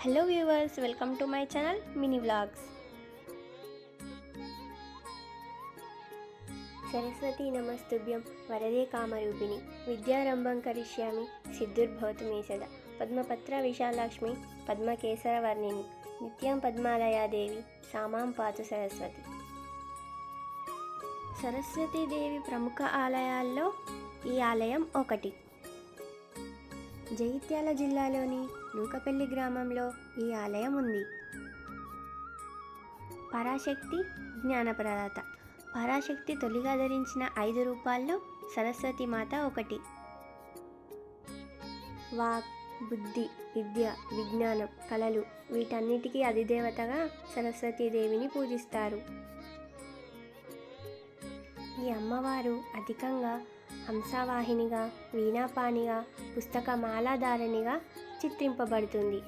Hello viewers, welcome to my channel mini vlogs. Saraswati నమస్తుభ్యం వరదే కామరూపిణి విద్యారంభం కరిష్యామి సిద్ధుర్భవతు మే సదా పద్మపత్ర విశాలాక్ష్మి పద్మకేసర వర్ణిని నిత్యం పద్మాలయాదేవి సామాం పాతు సరస్వతి. సరస్వతీదేవి ప్రముఖ ఆలయాల్లో ఈ ఆలయం ఒకటి. జగిత్యాల జిల్లాలోని నూకపల్లి గ్రామంలో ఈ ఆలయం ఉంది. పరాశక్తి జ్ఞానప్రదాత. పరాశక్తి తొలిగా ధరించిన 5 రూపాల్లో సరస్వతి మాత ఒకటి. వాక్, బుద్ధి, విద్య, విజ్ఞానం, కళలు వీటన్నిటికీ అధిదేవతగా సరస్వతీదేవిని పూజిస్తారు. ఈ అమ్మవారు అధికంగా హంసవాహినిగా, వీణాపానిగా, పుస్తకమాలాధారిణిగా చిత్రింపబడుతుంది.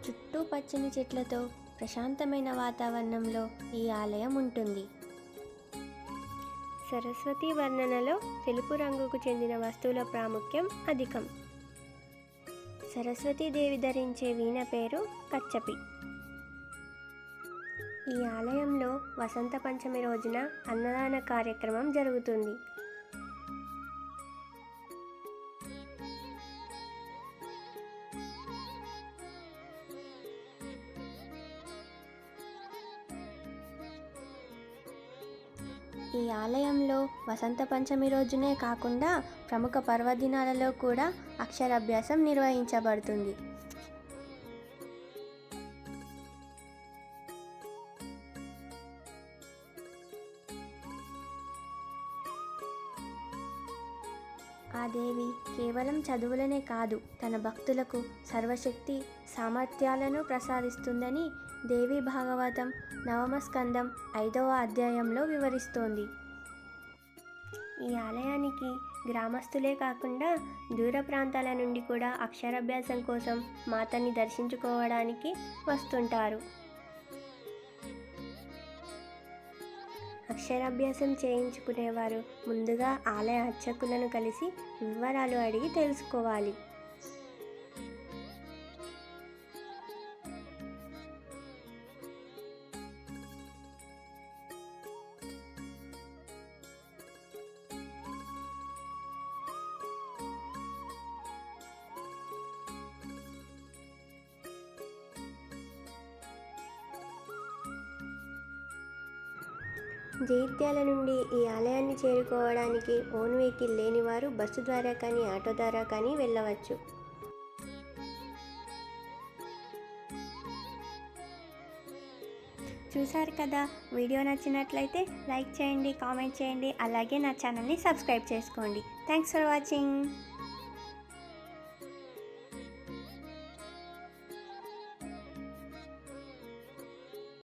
చుట్టూ పచ్చని చెట్లతో ప్రశాంతమైన వాతావరణంలో ఈ ఆలయం ఉంటుంది. సరస్వతి వర్ణనలో తెలుపు రంగుకు చెందిన వస్తువుల ప్రాముఖ్యం అధికం. సరస్వతీదేవి ధరించే వీణ పేరు కచ్చపి. ఈ ఆలయంలో వసంత పంచమి రోజున అన్నదాన కార్యక్రమం జరుగుతుంది. ఈ ఆలయంలో వసంత పంచమి రోజునే కాకుండా ప్రముఖ పర్వదినాలలో కూడా అక్షరాభ్యాసం నిర్వహించబడుతుంది. ఆ దేవి కేవలం చదువులనే కాదు, తన భక్తులకు సర్వశక్తి సామర్థ్యాలను ప్రసాదిస్తుందని దేవి భాగవతం 9వ స్కందం 5వ అధ్యాయంలో వివరిస్తోంది. ఈ ఆలయానికి గ్రామస్తులే కాకుండా దూర ప్రాంతాల నుండి కూడా అక్షరాభ్యాసం కోసం మాతని దర్శించుకోవడానికి వస్తుంటారు. అక్షరాభ్యాసం చేయించుకునేవారు ముందుగా ఆలయ అర్చకులను కలిసి వివరాలు అడిగి తెలుసుకోవాలి. జగిత్యాల నుండి ఈ ఆలయాన్ని చేరుకోవడానికి ఓన్ వెహికల్ లేనివారు బస్సు ద్వారా కానీ ఆటో ద్వారా కానీ వెళ్ళవచ్చు. చూసారు కదా, వీడియో నచ్చినట్లయితే లైక్ చేయండి, కామెంట్ చేయండి, అలాగే నా ఛానల్ని సబ్స్క్రైబ్ చేసుకోండి. Thanks for watching.